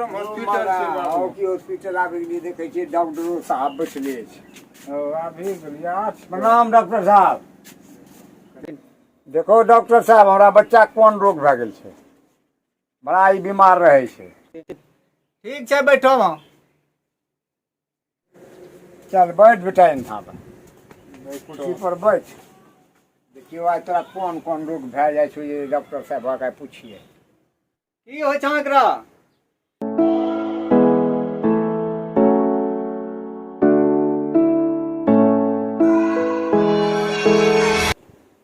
आश्रम हॉस्पिटल से बाबू की हॉस्पिटल आबे के लिए देखे छियै डॉक्टरो साहब बैठले छै। अभी गेलिया प्रणाम डॉक्टर साहब। देखो डॉक्टर साहब, हमरा बच्चा कोन रोग भए गेल छै, बड़ा ही बीमार रहे छै। ठीक छै, बैठो वहाँ। चल बैठ बेटा इन्हा पर कुर्सी पर बैठ। देखियो आज तोरा कोन कोन रोग भए जाइ छै, ये डॉक्टर साहब के पूछिए। की होइ छै एकरा?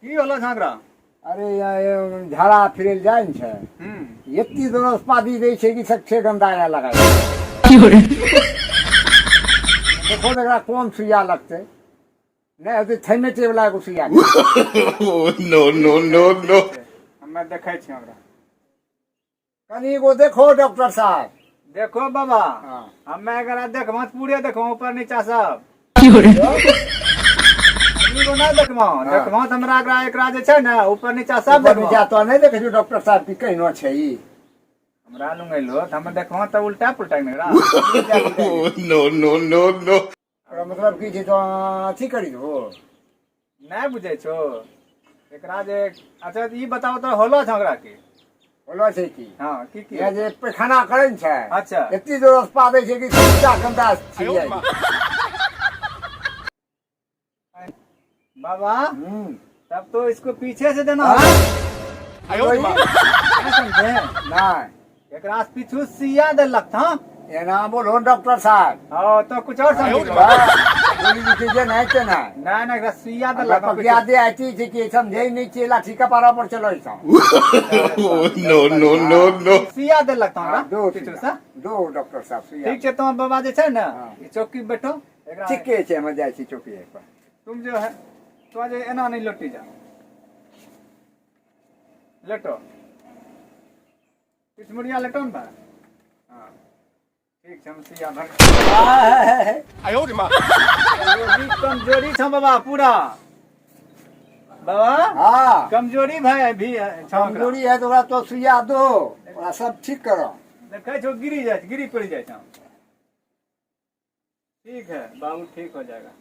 की होलो छै एकरा? अरे यहाँ झाड़ा फिरे जाइ ने छै, एत्ती दोनों पादी दै छै कि सच्चे गंदा या लगा। देखो एकरा कोन सुइया लगते, नहीं होते थैमेटे वाला को सुइया। नो नो नो नो हमें देखै छी हमरा कनी को देखो डॉक्टर साहब। देखो बाबा, हाँ। हमें एकरा देखबो पूरे देखबो ऊपर नीचा सब। को नहीं देखबो, देखबो त हमरा एकरा जे छै ने ऊपर नीचा सब देखबो। नीचा तो नहीं देखे छी डॉक्टर साहब की कहनो छै ई। हमरा लुंगैलो त हम देखबो त उल्टा पुल्टा एकरा। नो नो नो नो मतलब की छै तो अथी करी दो। नहीं बुझे छो एकरा जे। अच्छा ई बताओ तो होलो छ एकरा की? बोलो छै की? हां की ये जे पैखाना करे न छै, अच्छा एत्ती जोर से पादे छै कि सच्चा गंदा छियै। बाबा तब तो इसको पीछे से देना हाँ? होगा। नहीं समझे? नहीं एकरा से पीछू सिया देलक था। एना बोलो डॉक्टर साहब। हां तो कुछ और समझ लो। बोली दीजिए नहीं के ना नहीं नहीं एकरा सिया देलक। पकिया दे आती थी कि समझे नहीं चाहिए, लाठी का पारा पर चलो ऐसा। नो नो नो नो सिया देलक था हमरा दो पीछू से। दो डॉक्टर साहब सुइया। ठीक छै, तो बाबा जे छै ना हाँ। ई चौकी पे बैठो। एकरा ठीके छै, हम जाय छी चौकी पर। तुम जो है तो आज एना नहीं लौटी जा, लेटो पिछमुड़िया लेटो ना। हाँ ठीक है, हम सिया भर आयो रे मां कमजोरी छ बाबा पूरा। बाबा हाँ कमजोरी भाई भी है कमजोरी है तो ओकरा तो सुइया दो, ओकरा सब ठीक करो। देखे छो गिरी जाए, गिरी पड़ जाए छ। ठीक है बाबू, ठीक हो जाएगा।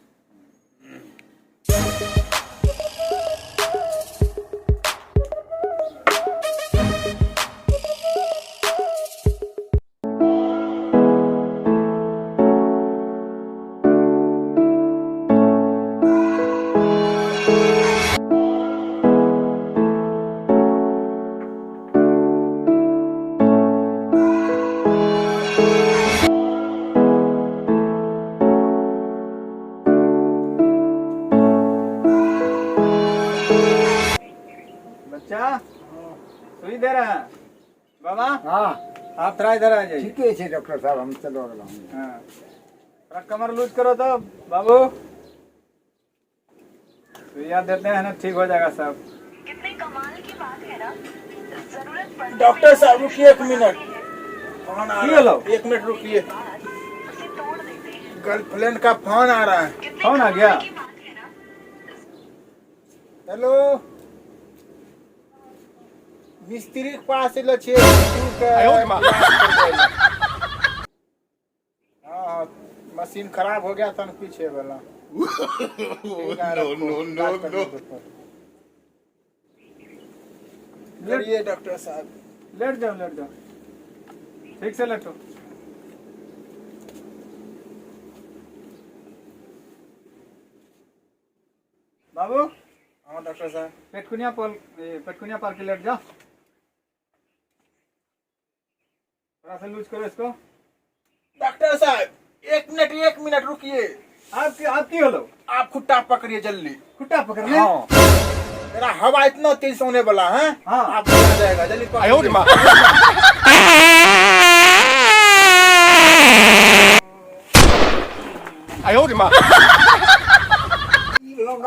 बच्चा सुई दे रहे हैं बाबा। हाँ आप थोड़ा इधर आ जाइए। ठीके छै डॉक्टर साहब, हम चलो गेलहुँ। हाँ थोड़ा कमर लूज करो तो बाबू, सुइया देते हैं ना, ठीक हो जाएगा सब। कितने कमाल की बात है ना, जरूरत पड़ने डॉक्टर साहब रुकिए 1 मिनट, फोन आ की रहा हेलो? है। 1 मिनट रुकिए, उसे तोड़ देते हैं। गर्लफ्रेंड का फोन आ रहा है। कितने कौन आ कमाल गया? की बात है ना। हेलो मिस्त्री के पास लो छे। हाँ मशीन खराब हो गया था ना पीछे वाला। नो नो नो नो करिए डॉक्टर साहब। लेट जाओ लेट जाओ, ठीक से लेटो। बाबू हाँ डॉक्टर साहब। पेटकुनिया पर के लेट जाओ। थोड़ा सा लूज करो इसको। डॉक्टर साहब 1 मिनट रुकिए। आपकी हेलो, आप खुट्टा पकड़िए जल्दी। खुट्टा पकड़ ले। हाँ मेरा हवा इतना तेज से होने वाला है। हाँ। आप आ जाएगा जल्दी पकड़िए।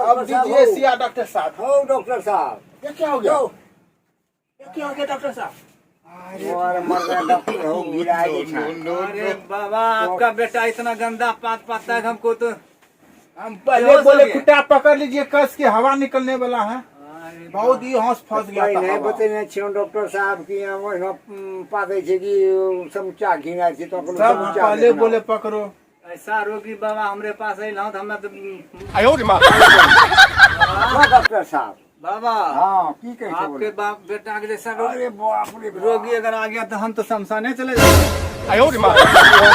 अब दीजिए सिया डॉक्टर साहब। हो डॉक्टर साहब, ये क्या हो गया? ये क्या हो गया डॉक्टर साहब? और मर गया डॉक्टर हो गिरा अरे बाबा, आपका बेटा इतना गंदा पात पाता है हमको तो। हम पहले बोले खुट्टा पकड़ लीजिए, कस के हवा निकलने वाला है। बहुत ही होश फंस गया नहीं था बतेने छियो डॉक्टर साहब की ओहिना पाते छै कि समूचा घिना छै तो सब पहले बोले पकड़ो ऐसा रोगी बाबा हमरे पास अइलौं त हमरा डॉक्टर साहब बाबा हाँ की कहे छै आपके बाप बेटा के जैसा अरे बाप रे रोगी अगर आ गया तो हम तो शमशाने चले जाएंगे।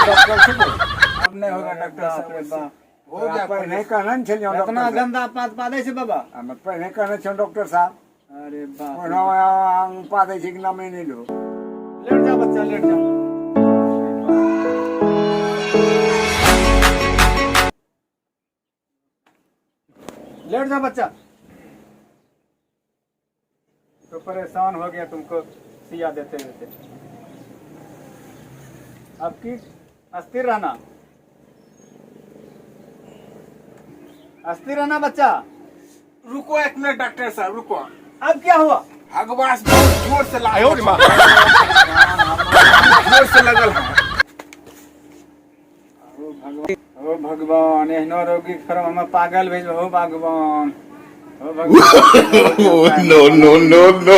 डॉक्टर छी अब नहीं होगा डॉक्टर साहब। हो गया पहले कहना छै इतना गंदा पात पादे छै बाबा। हम पहले कहना छै डॉक्टर साहब अरे बाप रे। ओहिना पाते छै कि नामे नहीं लो लेट जा बच्चा लेट जा। लेट जा बच्चा। तो परेशान हो गया तुमको सिया देते देते। अब की अस्थिर रहना, अस्थिर रहना बच्चा। रुको एक मिनट डॉक्टर साहब रुको अब क्या हुआ? हगवास बहुत जोर से लगा जोर से लगल है ओ भगवान एहनो रोगी खरम हम पागल भेज हो भगवान। ओ भगवान no.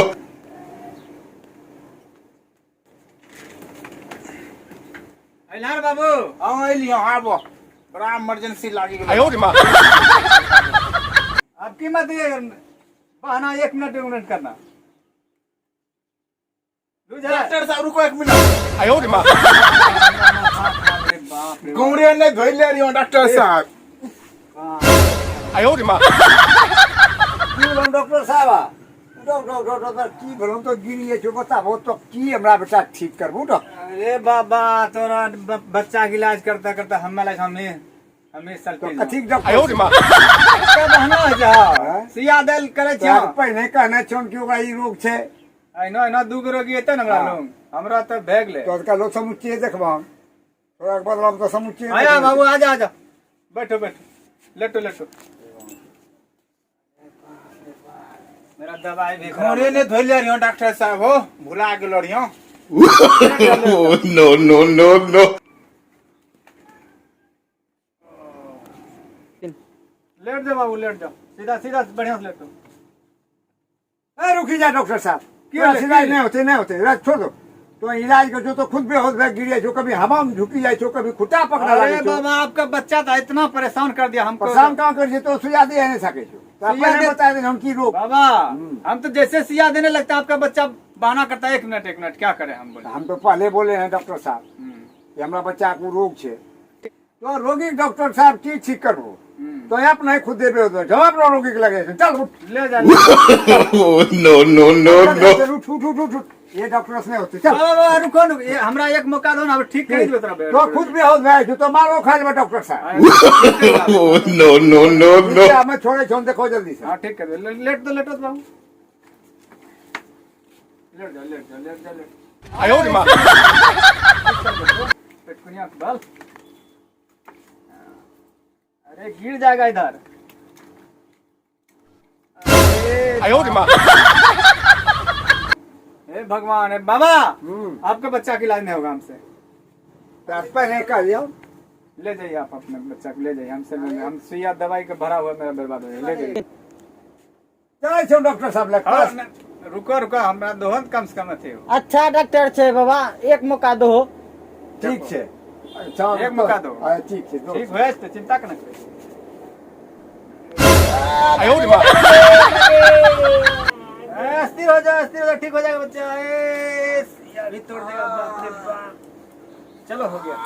अइलार बाबू हाँ एलियो आबो बड़ा इमरजेंसी लागी गेल अब की मत ये बहाना 1 मिनट करना। डॉक्टर साहब रुको एक मिनट गौरे ने धोई ले रही हूँ डॉक्टर साहब डॉक्टर साहब डॉक्टर की भलो तो गिरी जो बताबो तो की हमरा बेटा ठीक करबू डॉक्टर। अरे बाबा तोरा बच्चा के इलाज करता करता हमें सल्फी ठीक डॉक्टर बहाना हो जा सिया देल करे छ। पहले कहना छोन कि ओकरा ई रोग छै एना दूगो रोगी एते न हमरा लोग हमरा तो भाग ले तो का लोग समुच्चय देखबा थोड़ा के बदलाव तो समुच्चय आया बाबू आजा बैठो लेटो मेरा दवाई भी गौरे ने धोई ले रही हूँ डॉक्टर साहब हो भुला गेल रही हूँ No. लेट जा बाबू लेट जाओ सीधा बढ़िया से लेटो। ए रुकी जा डॉक्टर साहब क्यों इलाज नहीं होते राज छोड़ दो तो इलाज कर जो तो खुद बेहोश बैठ गिर जो कभी हवा में झुकी जाए जो कभी खुटा पकड़ा अरे लगे बाबा आपका बच्चा था इतना परेशान कर दिया हमको। परेशान कहाँ कर तो सुझा दे नहीं सके बता दे हम की रोग बाबा हम तो जैसे सिया देने लगता आपका बच्चा बहाना करता है 1 मिनट क्या करें हम बोले। हम तो पहले बोले हैं डॉक्टर साहब कि हमारा बच्चा को रोग है तो रोगी डॉक्टर साहब की ठीक करबो तो आप नहीं खुद देबे हो जवाब रोगी के लगे चल उठ ले जा No. उठ ये डॉक्टर से नहीं होते चल बाबा रुको ये हमरा एक मौका दो ना अब ठीक कर दो तेरा तो खुद बेहोश भाई तो मारो खा ले डॉक्टर साहब No. हमें छोड़े छोड़ देखो जल्दी से हाँ ठीक कर दो लेट दो बाबू लेट जा पेटकुनिया बाल अरे गिर जाएगा इधर। हे भगवान है बाबा आपका बच्चा का इलाज नहीं होगा हमसे। पहले कर लियो ले जाइए आप अपने बच्चा को ले जाइए हमसे हम सुइया दवाई का भरा हुआ मेरा बर्बाद हो जाए ले जाइए। चल डॉक्टर साहब लग पास रुको हमरा दोहन कम से कम थे। अच्छा डॉक्टर छे बाबा एक मौका दो। ठीक छे एक मौका दो ठीक छे ठीक होए तो चिंता करना करिए। अस्थिर हो जाओ ठीक हो जाएगा बच्चा। अभी तोड़ देगा बाप रे बाप। चलो हो गया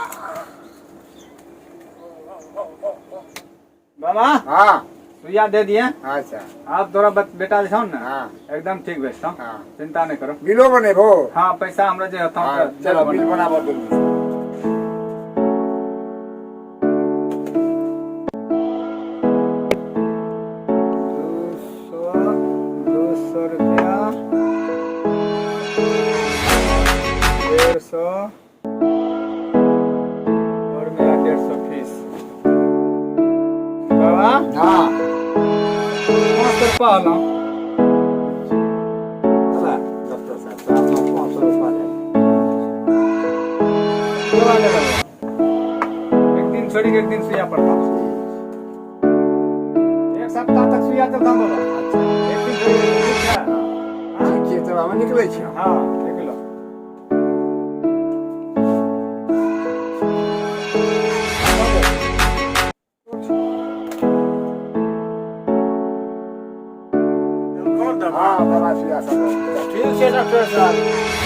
बाबा हाँ सुइया दे दिए। अच्छा आप थोड़ा बेटा दिखाओ ना हाँ एकदम ठीक भेजता हूँ हाँ चिंता नहीं करो। बिलो बने भो हाँ पैसा हमरा जो होता हाँ चलो बिल बनाबो जल्दी रुपया 150 और मेरा 150 फीस बाबा। हाँ 500 रुपया होला डॉक्टर साहब 500 रुपया दवा ले लो। एक दिन छोड़ी के एक दिन सुइया पड़ता 1 सप्ताह तक सुइया चलता बाबा। एक दिन छोड़ी અમે નીકળે છીએ हाँ निकलो હા દવા છે આ સગો ठीक है डॉक्टर साहब